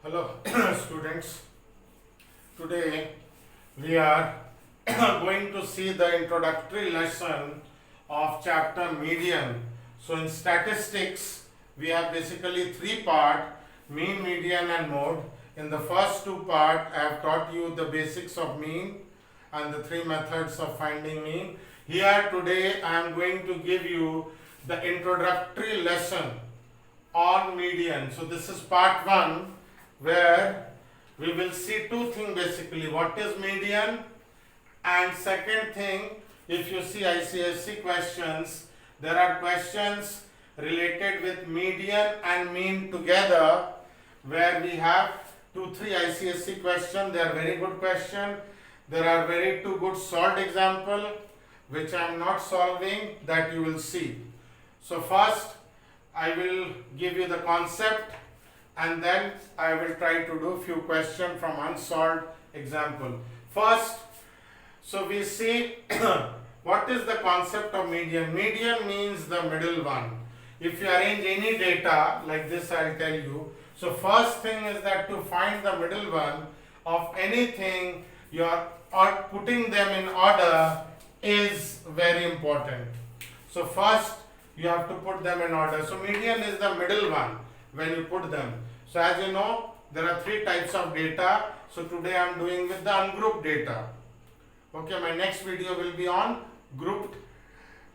Hello students, today we are going to see the introductory lesson of chapter median. So in statistics we have basically three part: mean, median and mode. In the first two part I have taught you the basics of mean and the three methods of finding mean. Here today I am going to give you the introductory lesson on median. So this is part 1 where we will see two things basically: what is median, and second thing, if you see ICSE questions, there are questions related with median and mean together, where we have 2-3 ICSE questions. They are very good question. There are very two good solved example which I am not solving, that you will see. So first I will give you the concept, and then I will try to do few questions from unsolved example. First, so we see what is the concept of median. Median means the middle one. If you arrange any data like this, I'll tell you. So first thing is that to find the middle one of anything, you are putting them in order is very important. So first you have to put them in order. So median is the middle one when you put them. So as you know, there are three types of data. So today I am doing with the ungrouped data. Okay, my next video will be on grouped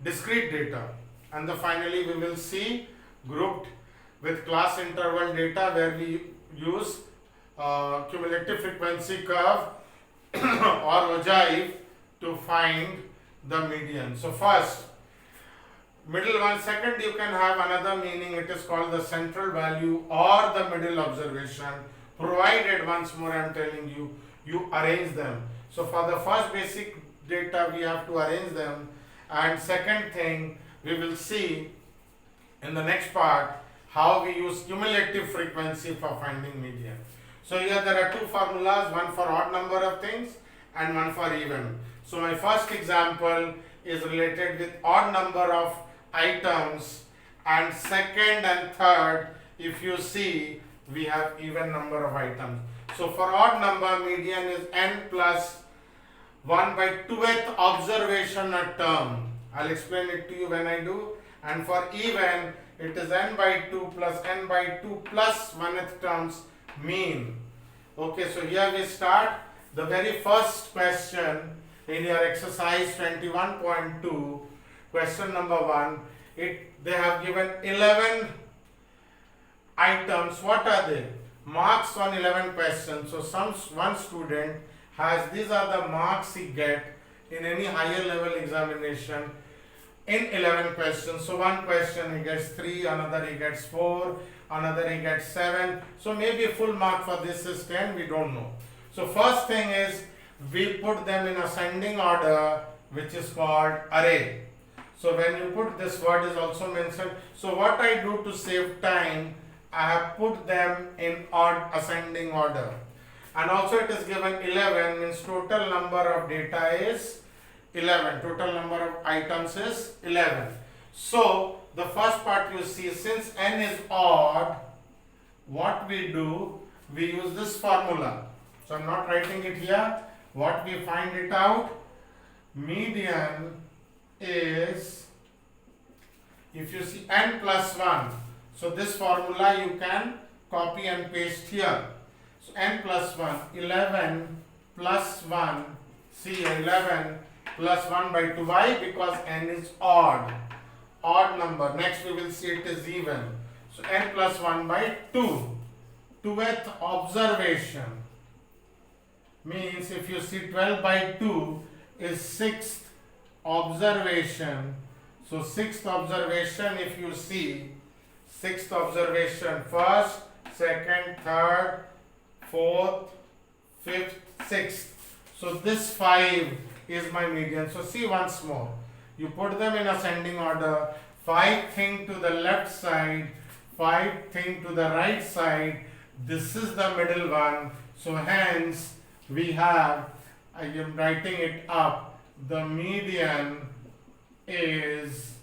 discrete data, and finally we will see grouped with class interval data, where we use cumulative frequency curve or ogive to find the median. So first, middle one. Second, you can have another meaning. It is called the central value or the middle observation, provided, once more I am telling you, you arrange them. So for the first basic data we have to arrange them, and second thing we will see in the next part how we use cumulative frequency for finding median. So here there are two formulas, one for odd number of things and one for even. So my first example is related with odd number of items, and second and third, if you see, we have even number of items. So for odd number, median is n plus 1 by 2th observation a term. I'll explain it to you when I do. And for even, it is n by 2 plus n by 2 plus 1th terms mean. Okay, so here we start. The very first question in your exercise 21.2, question number 1, they have given 11 items. What are they? Marks on 11 questions. So one student has, these are the marks he get in any higher level examination in 11 questions. So one question he gets 3, another he gets 4, another he gets 7. So maybe full mark for this is 10, we don't know. So first thing is, we put them in ascending order, which is called array. So when you put, this word is also mentioned. So what I do to save time, I have put them in odd ascending order. And also it is given 11, means total number of data is 11. Total number of items is 11. So the first part you see, since n is odd, what we do, we use this formula. So I am not writing it here. What we find it out, median is, if you see, n plus 1. So this formula you can copy and paste here. So n plus 1, 11 plus 1, see 11 plus 1 by 2. Why? Because n is odd number. Next we will see it is even. So n plus 1 by 2. 2th observation means, if you see, 12 by 2 is 6th observation. So 6th observation, if you see, 6th observation, first, second, third, 4th, 5th, 6th. So this 5 is my median. So see once more, you put them in ascending order, 5 thing to the left side, 5 thing to the right side. This is the middle one. So hence we have, I am writing it up, the median is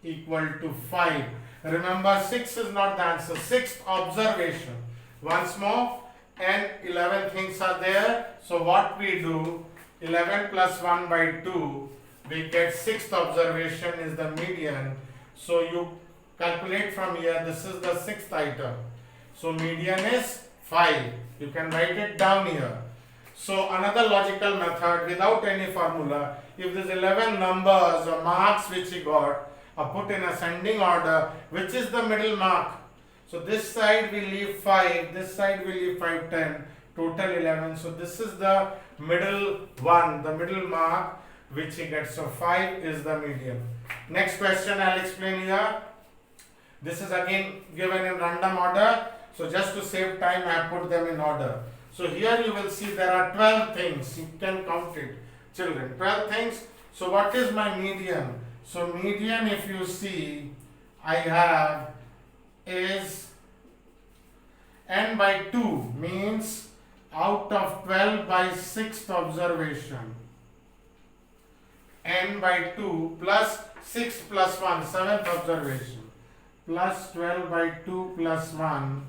equal to 5. Remember, 6 is not the answer. 6th observation. Once more, and 11 things are there. So what we do, 11 plus 1 by 2, we get sixth observation is the median. So you calculate from here, this is the sixth item. So median is 5. You can write it down here. So another logical method without any formula, if these 11 numbers or marks which he got are put in ascending order, which is the middle mark? So this side we leave 5, this side we leave 5, 10, total 11. So this is the middle one, the middle mark which he gets. So 5 is the median. Next question I'll explain here. This is again given in random order. So just to save time I have put them in order. So here you will see there are 12 things. You can count it, children. 12 things. So what is my median? So median, if you see, I have is n by 2, means out of 12 by 6th observation. N by 2 plus 6 plus 1, 7th observation, plus 12 by 2 plus 1,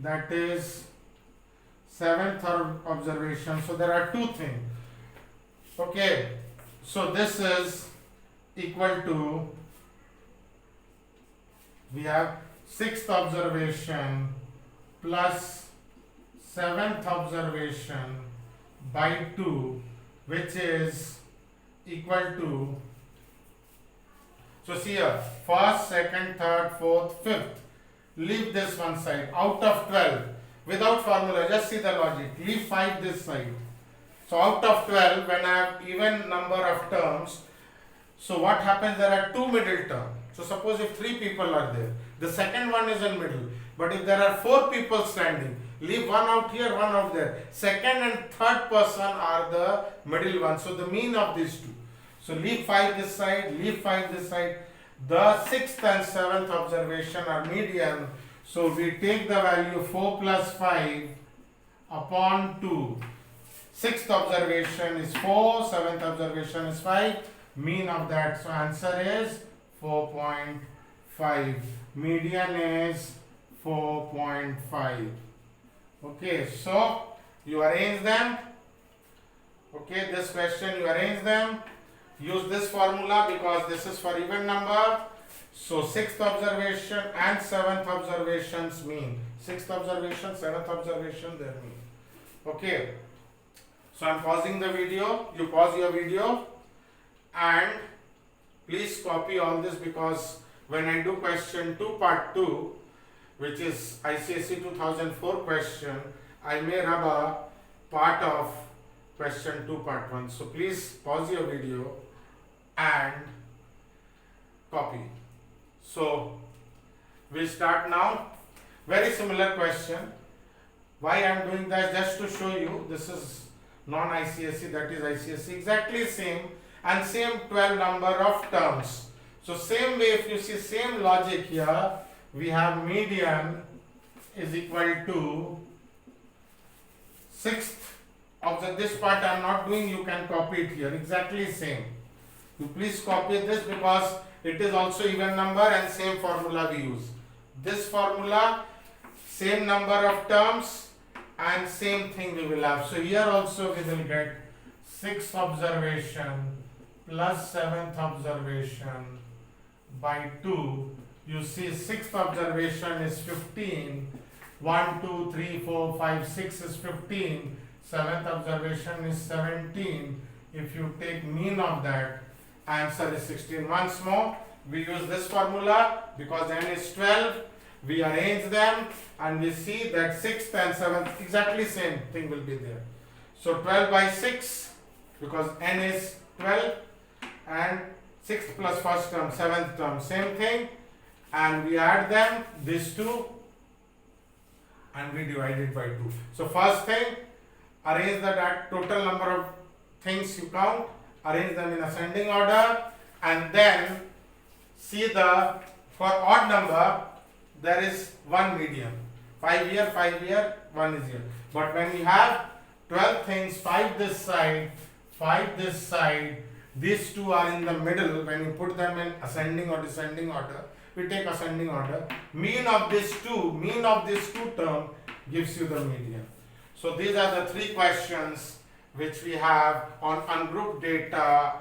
that is 7th observation. So there are two things. Okay, so this is equal to, we have 6th observation plus 7th observation by 2, which is equal to, so see here, first, second, third, fourth, fifth. Leave this one side. Out of 12, without formula, just see the logic. Leave 5 this side. So out of 12, when I have even number of terms, so what happens? There are 2 middle terms. So suppose if 3 people are there, the second one is in middle. But if there are 4 people standing, leave one out here, one out there. Second and third person are the middle one. So the mean of these two. So leave 5 this side, leave 5 this side. The 6th and 7th observation are median. So we take the value 4 plus 5 upon 2. 6th observation is 4, 7th observation is 5. Mean of that. So answer is 4.5. Median is 4.5. Okay, so you arrange them. Okay, this question you arrange them. Use this formula because this is for even number. So 6th observation and 7th observations mean. 6th observation, 7th observation, their mean. Okay. So I am pausing the video. You pause your video and please copy all this, because when I do question 2 part 2, which is ICSE 2004 question, I may rub a part of question 2 part 1. So please pause your video and copy. So we start now. Very similar question. Why I am doing that? Just to show you this is non-ICSE, that is ICSE, exactly same and same 12 number of terms. So same way, if you see same logic here, we have median is equal to 6th of this part I am not doing, you can copy it here, exactly same. You please copy this because it is also even number and same formula we use. This formula, same number of terms and same thing we will have. So here also we will get 6th observation plus 7th observation by 2. You see 6th observation is 15. 1, 2, 3, 4, 5, 6 is 15. 7th observation is 17. If you take mean of that, answer is 16. Once more, we use this formula because n is 12. We arrange them and we see that 6th and 7th exactly same thing will be there. So 12 by 6 because n is 12 and 6th plus first term, 7th term, same thing, and we add them, these two, and we divide it by 2. So first thing, arrange the total number of things you count, arrange them in ascending order, and then see the, for odd number, there is one median. 5 here, 5 here, 1 is here. But when we have 12 things, 5 this side, 5 this side, these two are in the middle. When you put them in ascending or descending order, we take ascending order. Mean of this two term gives you the median. So these are the three questions which we have on ungrouped data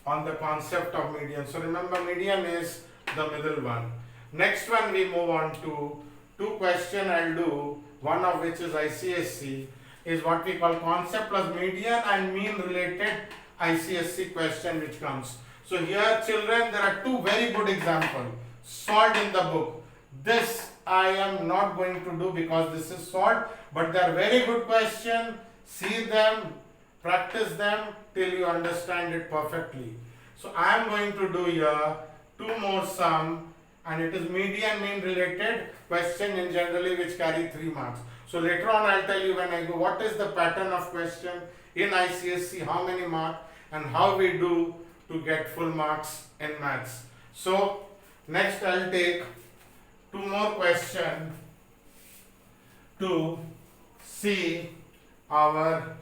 on the concept of median. So remember, median is the middle one. Next one we move on to two questions I'll do, one of which is ICSC, is what we call concept plus median and mean related ICSC question which comes. So here children, there are two very good examples solved in the book. This I am not going to do because this is solved, but they are very good questions. See them, practice them till you understand it perfectly. So I am going to do here two more sum, and it is median mean related question in generally which carry 3 marks. So later on I'll tell you when I go what is the pattern of question in ICSC, how many marks, and how we do to get full marks in maths. So next I'll take two more questions to see our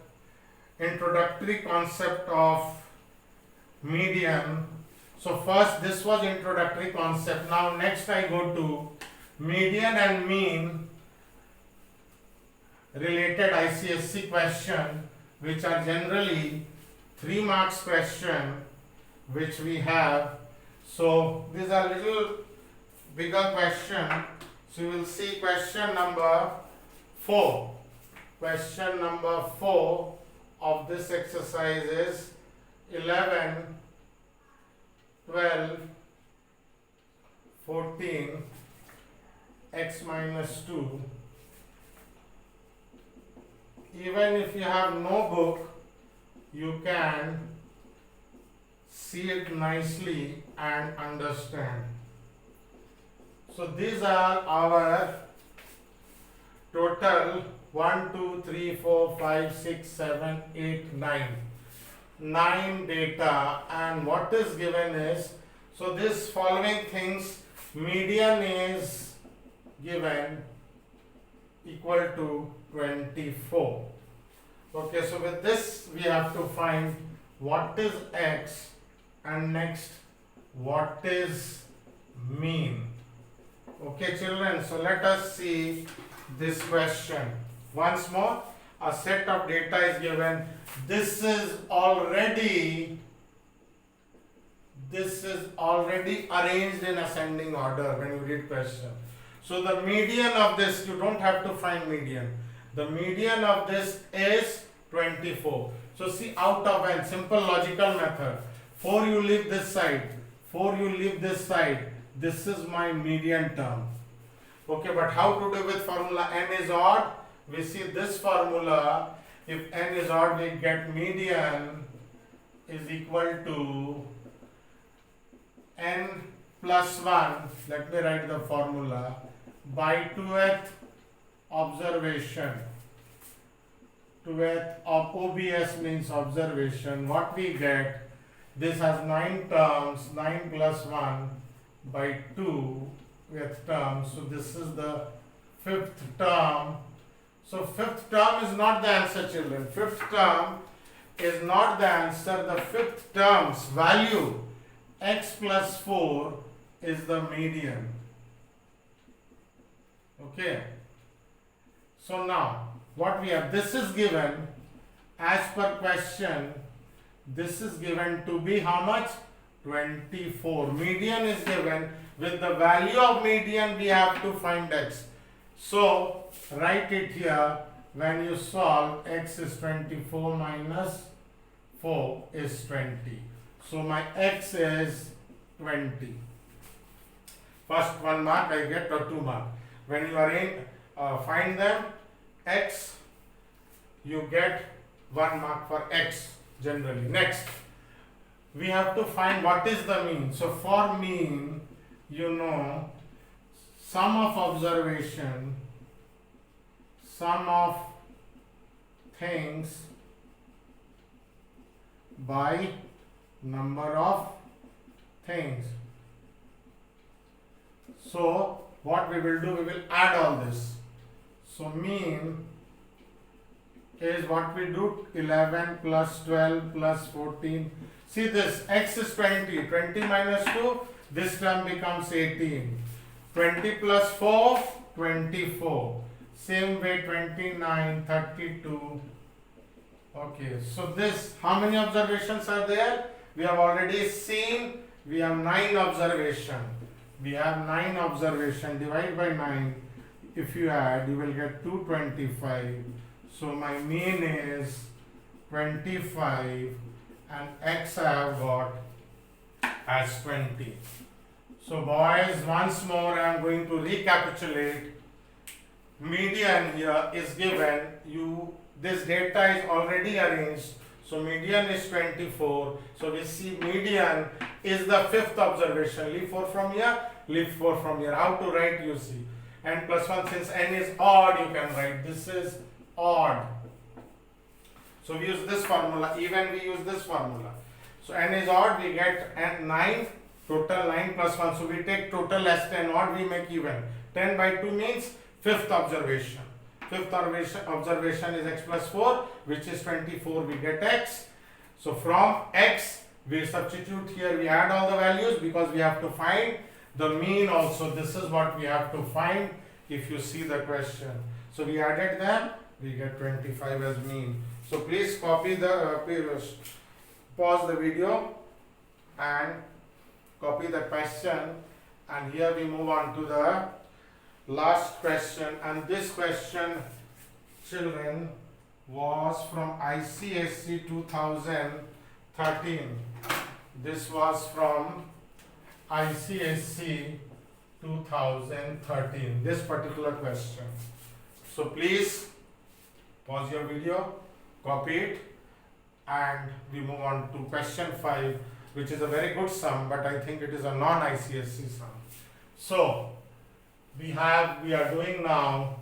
introductory concept of median. So first this was introductory concept. Now next I go to median and mean related ICSC question, which are generally 3 marks question which we have. So these are little bigger question. So you will see question number 4. Question number 4 of this exercise is 11, 12, 14, x minus 2. Even if you have no book, you can see it nicely and understand. So these are our total 1, 2, 3, 4, 5, 6, 7, 8, 9. 9 data, and what is given is, so this following things, median is given equal to 24. Okay, so with this we have to find what is x and next what is mean. Okay children, so let us see this question. Once more, a set of data is given. This is already arranged in ascending order when you read question. So the median of this, you don't have to find median. The median of this is 24. So see, out of n, simple logical method. 4 you leave this side, 4 you leave this side. This is my median term. Okay, but how to do with formula n is odd? We see this formula, if n is odd, we get median is equal to n plus 1, let me write the formula, by 2th observation. 2th of OBS means observation. What we get, this has 9 terms, 9 plus 1 by 2 with terms. So this is the 5th term. So 5th term is not the answer children. 5th term is not the answer. The 5th term's value x plus 4 is the median. Okay. So now what we have, this is given as per question, this is given to be how much? 24. Median is given. With the value of median we have to find x. So write it here. When you solve, x is 24 minus 4 is 20. So my x is 20. First 1 mark I get or 2 mark. When you are in find them, x, you get 1 mark for x generally. Next, we have to find what is the mean. So for mean, you know, sum of observation, sum of things by number of things. So what we will do, we will add all this. So mean is what we do, 11 plus 12 plus 14. See this, x is 20, 20 minus 2, this term becomes 18. 20 plus 4, 24. Same way 29, 32. Okay, so this, how many observations are there? We have already seen, we have 9 observation. We have 9 observation, divide by 9. If you add, you will get 225. So my mean is 25 and x I have got as 20. So boys, once more I am going to recapitulate. Median here is given. This data is already arranged. So median is 24. So we see median is the 5th observation. Leave 4 from here, leave 4 from here. How to write, you see. N plus 1, since n is odd, you can write this is odd. So we use this formula. Even we use this formula. So n is odd, we get n 9. Total 9 plus 1. So we take total less than odd, we make even. 10 by 2 means 5th observation. 5th observation is x plus 4, which is 24. We get x. So from x, we substitute here, we add all the values because we have to find the mean also. This is what we have to find if you see the question. So we added them, we get 25 as mean. So please copy the, pause the video and copy the question, and here we move on to the last question. And this question, children, was from ICSE 2013. This was from ICSE 2013, this particular question. So please pause your video, copy it, and we move on to question 5, which is a very good sum, but I think it is a non-ICSE sum. So we are doing now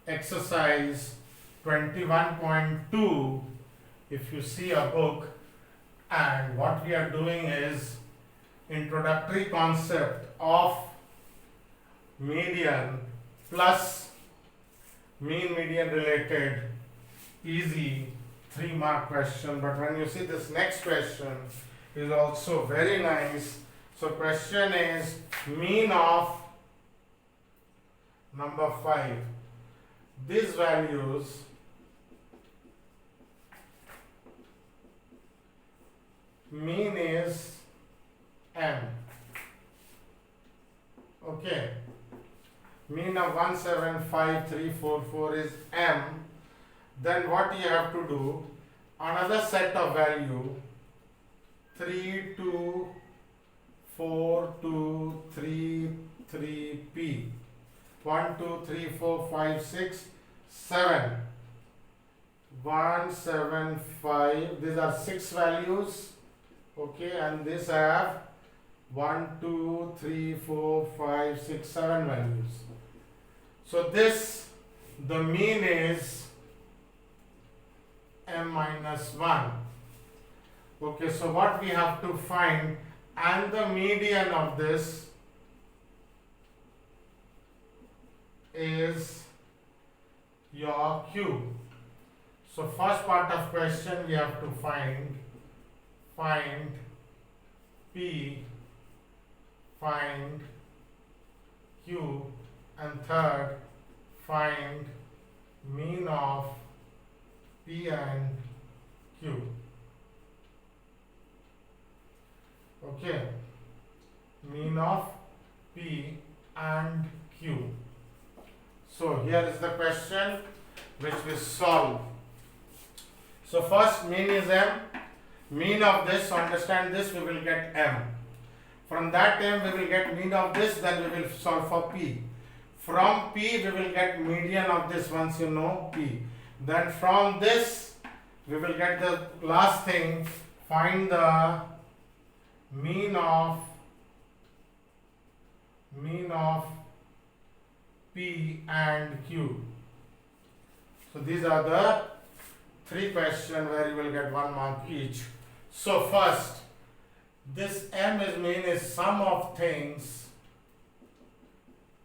exercise 21.2. If you see a book, and what we are doing is introductory concept of median plus mean median related, easy 3-mark question. But when you see this next question is also very nice. So question is mean of number 5. These values mean is m. Okay. Mean of 175,344 is m. Then what you have to do, another set of value 3, 2, 4, 2, 3, 3p. 1, 2, 3, 4, 5, 6, 7. 1, 7, 5. These are 6 values. Okay, and this I have 1, 2, 3, 4, 5, 6, 7 values. So this, the mean is m minus 1. Okay, so what we have to find, and the median of this is your q. So first part of question we have to find p, find q, and third find mean of p and q. Okay, mean of p and q. So here is the question which we solve. So first mean is m. Mean of this, so understand this, we will get m. From that m we will get mean of this, then we will solve for p. From p we will get median of this once you know p. Then from this we will get the last thing, find the mean of p and q. So these are the 3 questions where you will get 1 mark each. So first, this m is mean is sum of things.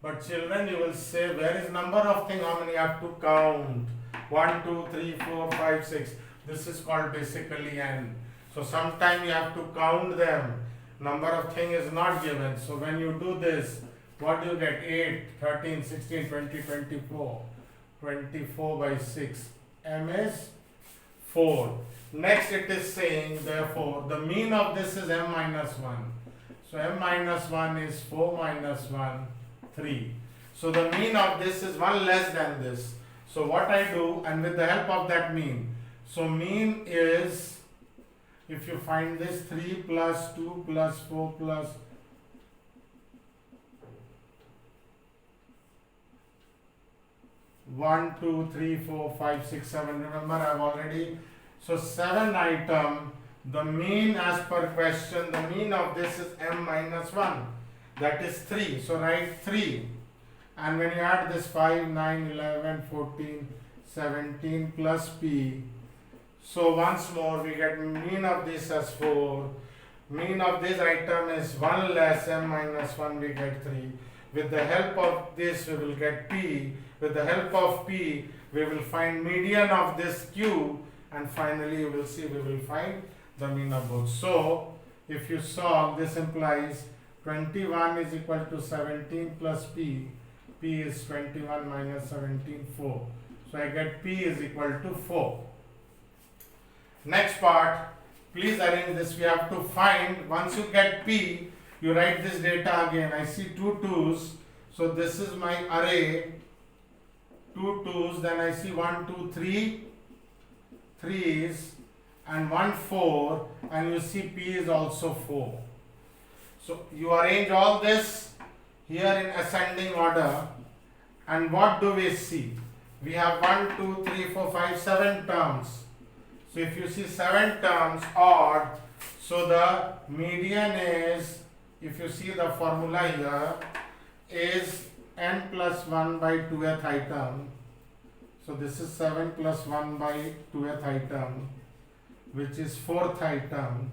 But children, you will say, where is number of things? How many you have to count? 1, 2, 3, 4, 5, 6. This is called basically n. So sometime you have to count them. Number of things is not given. So when you do this, what do you get? 8, 13, 16, 20, 24. 24 by 6. M is 4. Next it is saying, therefore, the mean of this is m minus 1. So m minus 1 is 4 minus 1, 3. So the mean of this is 1 less than this. So what I do, and with the help of that mean, so mean is, if you find this 3 plus 2 plus 4 plus 1, 2, 3, 4, 5, 6, 7. Remember, I have already. So 7 item. The mean as per question, the mean of this is m minus 1. That is 3. So write 3. And when you add this 5, 9, 11, 14, 17 plus p. So once more we get mean of this as 4. Mean of this item is 1 less m minus 1, we get 3. With the help of this we will get p. With the help of p we will find median of this q, and finally you will see we will find the mean of both. So if you solve, this implies 21 is equal to 17 plus p. P is 21 minus 17, 4. So I get p is equal to 4. Next part, please arrange this. We have to find, once you get p, you write this data again. I see 2 2's. So this is my array. 2 2's. Then I see 1, 2, 3 3's and 1 4. And you see p is also 4. So you arrange all this here in ascending order. And what do we see? We have 1, 2, 3, 4, 5, 7 terms. So if you see 7 terms odd, so the median is, if you see the formula here, is n plus 1 by 2th item. So this is 7 plus 1 by 2th item, which is 4th item.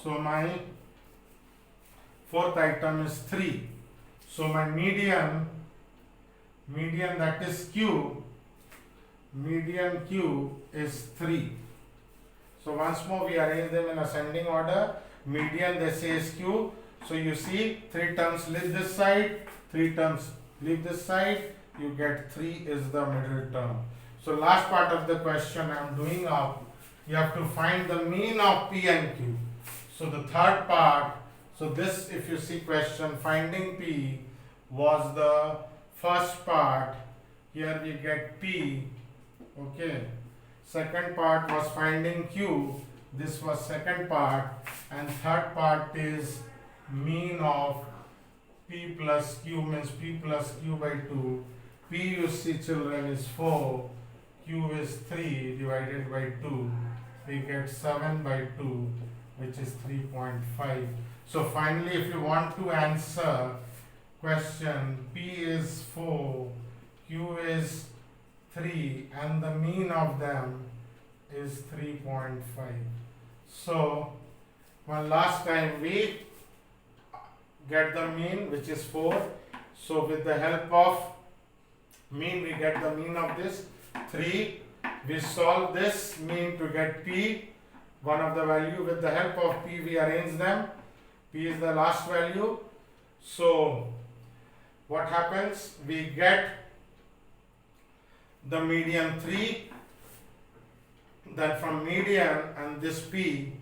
So my 4th item is 3. So my median that is q, median q is 3. So once more we arrange them in ascending order. Median they say is q. So you see 3 terms leave this side, 3 terms leave this side, you get 3 is the middle term. So last part of the question I am doing up, you have to find the mean of p and q. So the third part, so this, if you see question, finding p was the first part. Here we get p. Okay. Second part was finding q. This was second part. And third part is mean of p plus q, means p plus q by 2. P, you see children, is 4. Q is 3 divided by 2. We get 7 by 2, which is 3.5. So finally, if you want to answer question, P is 4, Q is 3, and the mean of them is 3.5. So one last time we get the mean, which is 4. So with the help of mean, we get the mean of this 3. We solve this mean to get P, one of the value. With the help of P, we arrange them. P is the last value. So what happens? We get the median 3. Then from median and this P,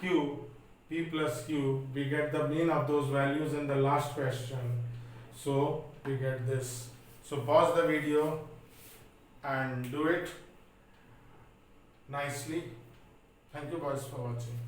Q, P plus Q, we get the mean of those values in the last question. So we get this. So pause the video and do it nicely. Thank you boys for watching.